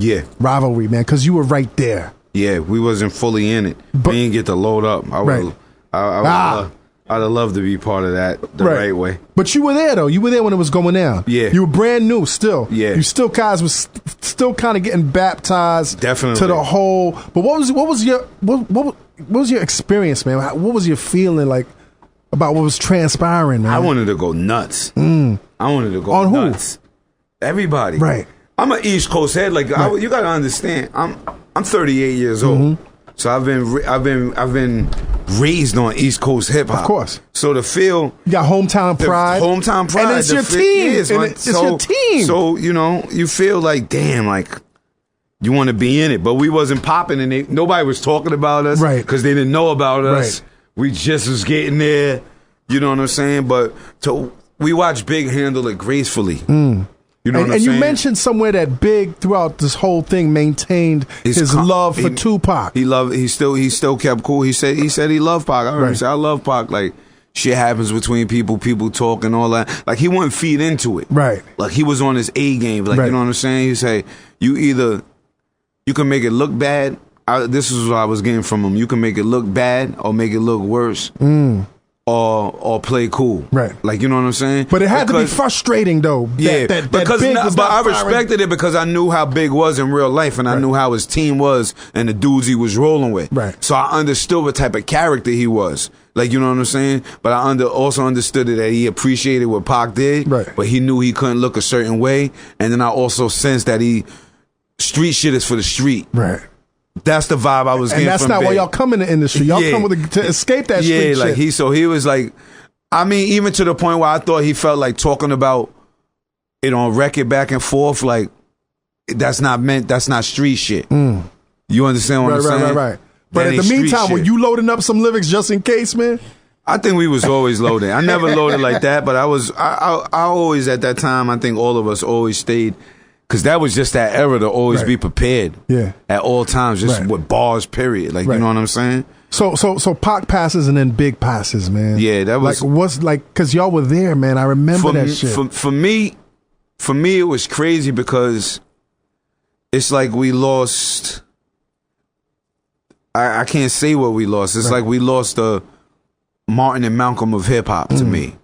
Yeah. Rivalry, man, because you were right there. Yeah, we wasn't fully in it. We didn't get to load up. I'd have loved to be part of that the right way. But you were there, though. You were there when it was going down. Yeah. You were brand new still. Yeah. You still guys was still kind of getting baptized. Definitely. To the whole. But what was your experience, man? What was your feeling like about what was transpiring, man? I wanted to go nuts. I wanted to go on nuts. Who? Everybody. Right. I'm an East Coast head. Like you got to understand. I'm 38 years old. So I've been raised on East Coast hip hop. Of course. So to feel you got hometown pride. Hometown pride. And it's your team. It's your team. So, you feel like, damn, like you want to be in it. But we wasn't popping and nobody was talking about us. Right. Because they didn't know about us. Right. We just was getting there. You know what I'm saying? But we watched Big handle it gracefully. You know what I'm saying? And you mentioned somewhere that Big throughout this whole thing maintained his love for Tupac. He still kept cool. He said he loved Pac. I heard him say, I love Pac. Like shit happens between people talk and all that. Like he wouldn't feed into it. Right. Like he was on his A game. Like you know what I'm saying? He say, you can make it look bad. This is what I was getting from him. You can make it look bad or make it look worse. Or play cool, right? Like you know what I'm saying. But it had to be frustrating, though. But I respected it because I knew how Big was in real life, and I knew how his team was and the dudes he was rolling with. Right. So I understood what type of character he was. Like you know what I'm saying. But I also understood that he appreciated what Pac did. Right. But he knew he couldn't look a certain way, and then I also sensed that street shit is for the street. Right. That's the vibe I was getting from Big. And that's not why y'all come in the industry. Y'all come to escape that street shit. He was like, I mean, even to the point where I thought he felt like talking about it on record back and forth, like that's not street shit. You understand what I'm saying? Right. But in the meantime, were you loading up some lyrics just in case, man? I think we was always loading. I never loaded like that, but I always at that time, I think all of us always stayed. Because that was just that era to always be prepared. Yeah. At all times, just with bars, period. Like, you know what I'm saying? So Pac passes and then Big passes, man. Yeah, that was... because y'all were there, man. I remember that shit. For me, it was crazy because it's like we lost... I can't say what we lost. It's like we lost the Martin and Malcolm of hip-hop to me.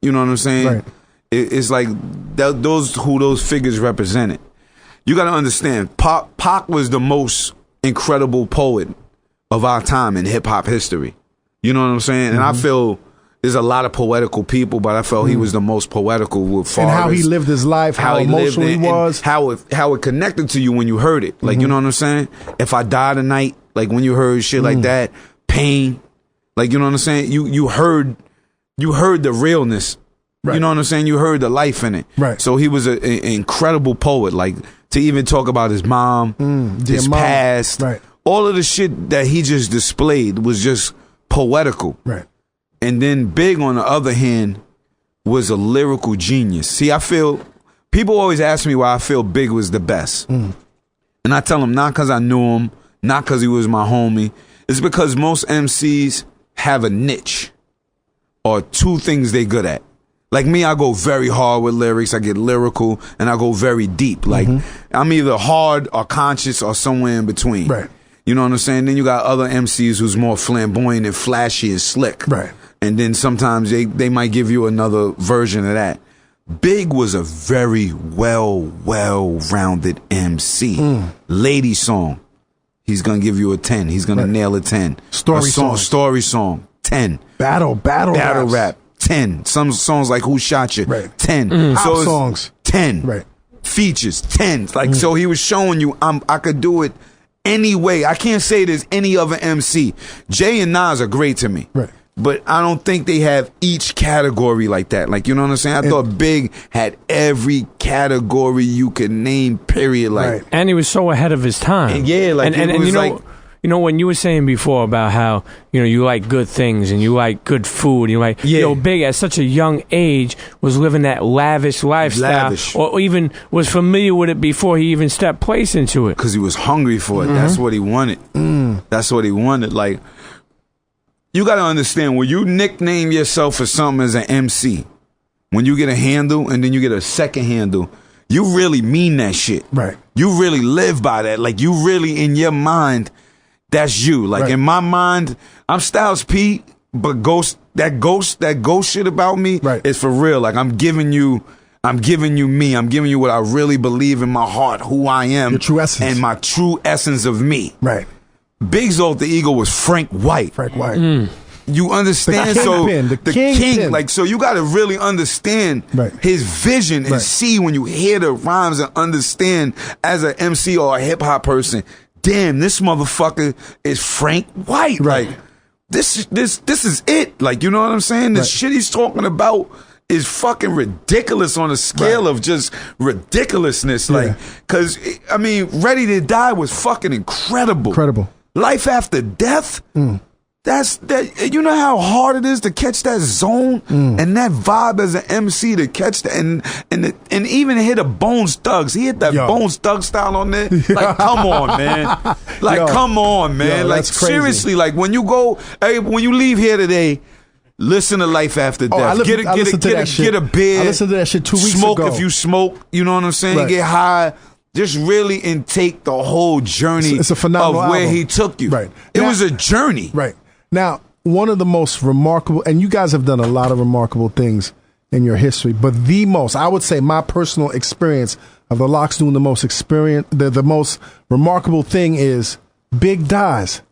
You know what I'm saying? Right. It's like those figures represented. You got to understand, Pac was the most incredible poet of our time in hip hop history. You know what I'm saying? And I feel there's a lot of poetical people, but I felt he was the most poetical with far and how he lived his life, how emotional he was, how it connected to you when you heard it. Like you know what I'm saying? If I die tonight, like when you heard shit like that, pain, like you know what I'm saying? You heard the realness. Right. You know what I'm saying? You heard the life in it. Right. So he was an incredible poet. Like to even talk about his mom, his past, all of the shit that he just displayed was just poetical. Right. And then Big, on the other hand, was a lyrical genius. See, I feel people always ask me why I feel Big was the best, and I tell them not because I knew him, not because he was my homie. It's because most MCs have a niche or two things they good at. Like me, I go very hard with lyrics. I get lyrical and I go very deep. Like I'm either hard or conscious or somewhere in between. Right. You know what I'm saying? Then you got other MCs who's more flamboyant and flashy and slick. Right. And then sometimes they might give you another version of that. Big was a very well-rounded MC. Lady song, he's gonna give you a 10. He's gonna nail a 10. Story song, 10. Battle rap. 10. Some songs like Who Shot You? Right. 10. Pop songs. 10. Right. Features. 10. Like so he was showing you I could do it any way. I can't say there's any other MC. Jay and Nas are great to me. Right. But I don't think they have each category like that. Like, you know what I'm saying? I thought Big had every category you could name, period. Like, and he was so ahead of his time. And yeah, like, and you know, like, you know, when you were saying before about how, you know, you like good things and you like good food, you like, you know, Big at such a young age was living that lavish lifestyle, or even was familiar with it before he even stepped place into it. Because he was hungry for it. That's what he wanted. That's what he wanted. Like, you got to understand, when you nickname yourself for something as an MC, when you get a handle and then you get a second handle, you really mean that shit. Right. You really live by that. Like, you really, in your mind, that's you. Like, in my mind, I'm Styles P, but that ghost shit about me is for real. Like, I'm giving you me. I'm giving you what I really believe in my heart, who I am. Your true essence. And my true essence of me. Right. Big's alter ego was Frank White. Frank White. You understand? The king. Like, so you got to really understand his vision and see when you hear the rhymes and understand as an MC or a hip hop person, damn, this motherfucker is Frank White. Right. Like, this is it. Like, you know what I'm saying? The shit he's talking about is fucking ridiculous on a scale of just ridiculousness. Like, cause I mean, Ready to Die was fucking incredible. Life After Death. That's that. You know how hard it is to catch that zone and that vibe as an MC to catch that, and even hit a Bones Thugs. He hit that Bones Thug style on there. Like, come on, man. Like, come on, man. Like, seriously. Like, when you leave here today, listen to Life After Death. Get a beer. I listened to that shit 2 weeks ago. Smoke if you smoke. You know what I'm saying? Get high. Just really intake the whole journey it's a phenomenal of where album. he took you. Right. It was a journey. Right. Now, one of the most remarkable, and you guys have done a lot of remarkable things in your history, but the most, I would say my personal experience of the Lox doing the most the most remarkable thing is Big dies.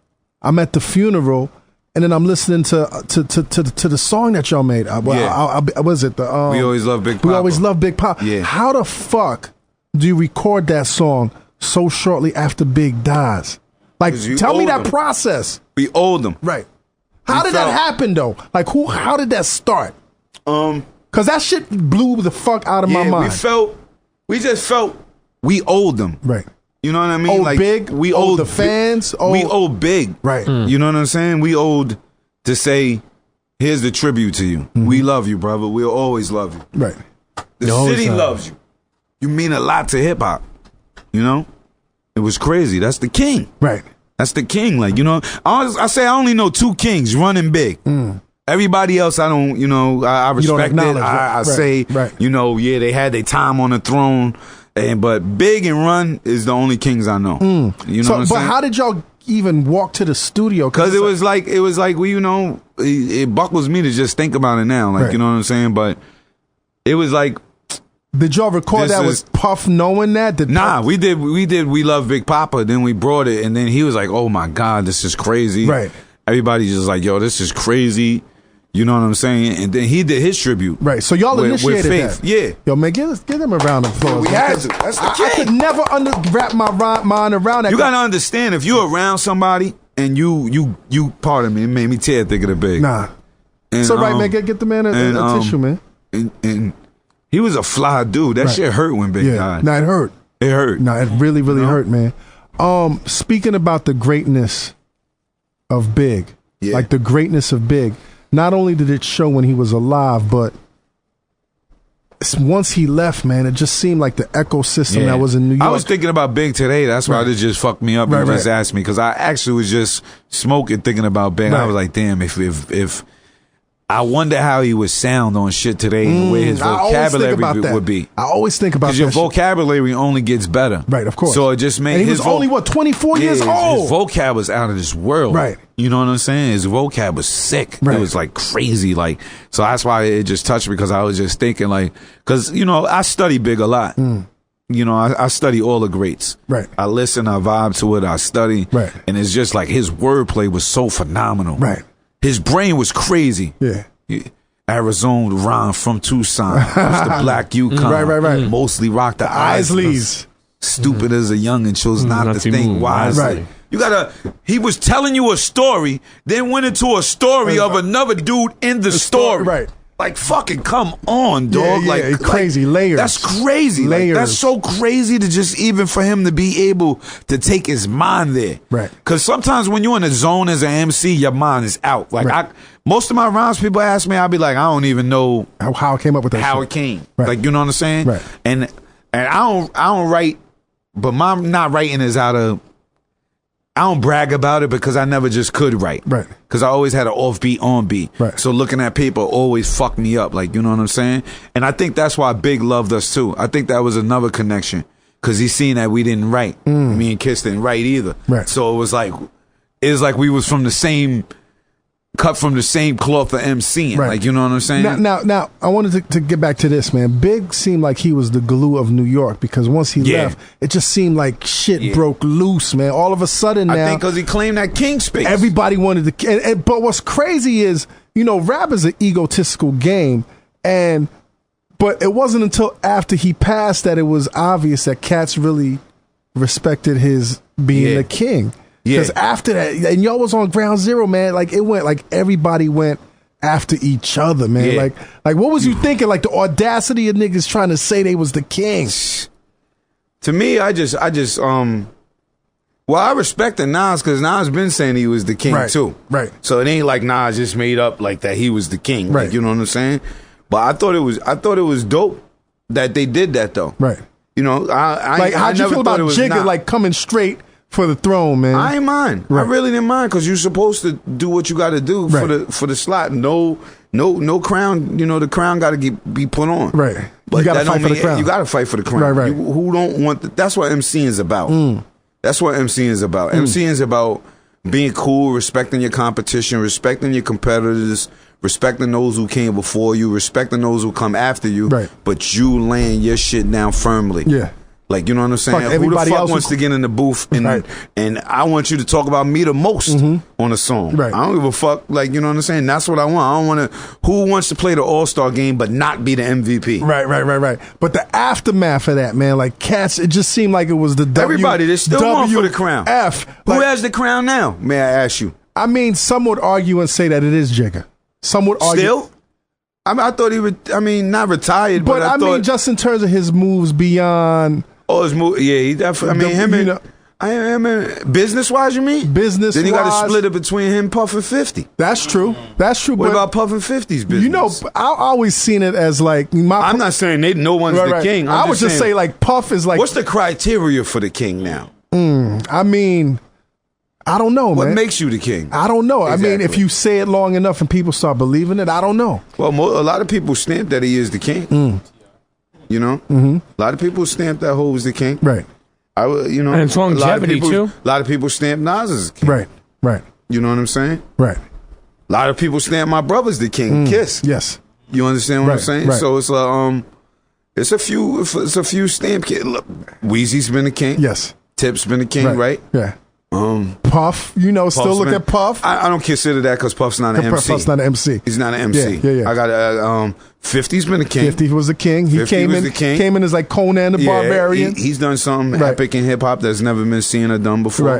I'm at the funeral, and then I'm listening to the song that y'all made. Was it the We Always Love Big Papa. We Always Love Big Papa. Yeah. How the fuck do you record that song so shortly after Big dies? Like, tell me that process. We owed them. Right. How did that happen, though? Like, how did that start? Because that shit blew the fuck out of my mind. We just felt we owed them. Right. You know what I mean? Owed like, Big, we owed the fans. We owed Big. Right. You know what I'm saying? We owed to say, here's the tribute to you. We love you, brother. We'll always love you. Right. The city loves you. You mean a lot to hip hop. You know? It was crazy. That's the king. Right. That's the king. Like, you know, I say I only know two kings, Run and Big. Everybody else, I don't, you know, I respect it. I say, you know, they had their time on the throne. But Big and Run is the only kings I know. You know what I'm saying? But how did y'all even walk to the studio? Because it was like, well, you know, it buckles me to just think about it now. Like, you know what I'm saying? But it was like, did y'all record that with Puff knowing that? We did We Love Big Papa, then we brought it, and then he was like, oh my God, this is crazy. Right. Everybody's just like, yo, this is crazy. You know what I'm saying? And then he did his tribute. Right. So y'all initiated Faith. that. Yeah. Yo, man, give them a round of applause. We had to. That's the king. I could never wrap my mind around that. You gotta understand, if you're around somebody and you pardon me, it made me tear thinking of Big. Nah. And, so right, man, get the man a tissue, man. And he was a fly dude. That shit hurt when Big died. Nah, it hurt. It hurt. Nah, it really, really hurt, man. Speaking about the greatness of Big, like the greatness of Big, not only did it show when he was alive, but once he left, man, it just seemed like the ecosystem that was in New York. I was thinking about Big today. That's why it just fucked me up. You just asked me, because I actually was just smoking, thinking about Big. I was like, damn, if I wonder how he would sound on shit today and where his vocabulary would be. I always think about that. Because your vocabulary only gets better. Right, of course. So it just made and he was only, 24 years old? His vocab was out of this world. Right. You know what I'm saying? His vocab was sick. Right. It was like crazy. Like, so that's why it just touched me, because I was just thinking, like, because, you know, I study Big a lot. You know, I study all the greats. Right. I listen, I vibe to it, I study. Right. And it's just like his wordplay was so phenomenal. Right. His brain was crazy. Yeah. Arizona rhyme from Tucson. Used to black Yukon. Right. Mostly rock the Isleys. Stupid as a young and chose not to think wisely. Right. You gotta, he was telling you a story, then went into a story of another dude in the story. Right. Like, fucking come on, dog. Like, crazy layers. That's crazy. Like, that's so crazy to just even for him to be able to take his mind there. Right. Because sometimes when you're in a zone as an MC, your mind is out. Like, most of my rhymes, people ask me, I'll be like, I don't even know how I came up with that. How it came. Right. Like, you know what I'm saying? Right. And I don't write, but my not writing is I I don't brag about it because I never just could write. Right. Because I always had an offbeat, on beat. Right. So looking at paper always fucked me up. Like, you know what I'm saying? And I think that's why Big loved us too. I think that was another connection. Because he seen that we didn't write. Me and Kiss didn't write either. Right. So it was like we was from the same, cut from the same cloth of MCing. Right. Like, you know what I'm saying? Now, I wanted to get back to this, man. Big seemed like he was the glue of New York because once he left, it just seemed like shit broke loose, man. All of a sudden now. I think because he claimed that king space. Everybody wanted to. But what's crazy is, rap is an egotistical game. But it wasn't until after he passed that it was obvious that cats really respected his being the king. Because after that, and y'all was on ground zero, man. Like it went, like everybody went after each other, man. Like what was you thinking? Like the audacity of niggas trying to say they was the king. To me, I respected Nas because Nas been saying he was the king too. Right. So it ain't like Nas just made up like that he was the king. Right. Like, you know what I'm saying? But I thought it was dope that they did that though. Right. How'd you feel about Jigga like coming straight for the throne, man? I ain't mind. Right. I really didn't mind because you're supposed to do what you got to do for the slot. No crown. The crown got to be put on. Right. But you got to fight for the crown. You got to fight for the crown. Right. Who don't want? That's what MCing is about. That's what MCing is about. MCing is about being cool, respecting your competition, respecting your competitors, respecting those who came before you, respecting those who come after you. Right. But you laying your shit down firmly. Yeah. Like, you know what I'm saying? Who the fuck wants to get in the booth and I want you to talk about me the most on a song? Right. I don't give a fuck. Like, you know what I'm saying? That's what I want. I don't want to. Who wants to play the All-Star game but not be the MVP? Right. But the aftermath of that, man, like cats, it just seemed like it was the everybody. They still want for the crown. Who has the crown now? May I ask you? I mean, some would argue and say that it is Jigga. Some would argue. Still? I thought he would. Not retired, but I mean, just in terms of his moves beyond. Oh, his move. Yeah, he definitely. Him and business-wise, you mean? Business-wise. Then you got to split it between him, Puff, and 50. That's true. What about Puff and 50's business? I always seen it as like I'm not saying no one's the king. I would just say like Puff is like. What's the criteria for the king now? I mean, I don't know, man. What makes you the king? I don't know. Exactly. I mean, if you say it long enough and people start believing it, I don't know. Well, a lot of people stamp that he is the king. You know, a lot of people stamp that Ho was the king. Right. And it's longevity too. A lot of people stamp Nas as the king. Right. You know what I'm saying? Right. A lot of people stamp my brother's the king. Kiss. Yes. You understand what I'm saying? Right. So it's a few stamp kids. Look, Weezy's been the king. Yes. Tip's been the king, right? Yeah. Puff, still look at Puff. I don't consider that because Puff's not an MC. Puff's not an MC. He's not an MC. Yeah. I got 50's been the king. 50 was the king. He came in as like Conan the Barbarian. He's done something epic in hip hop that's never been seen or done before. Right.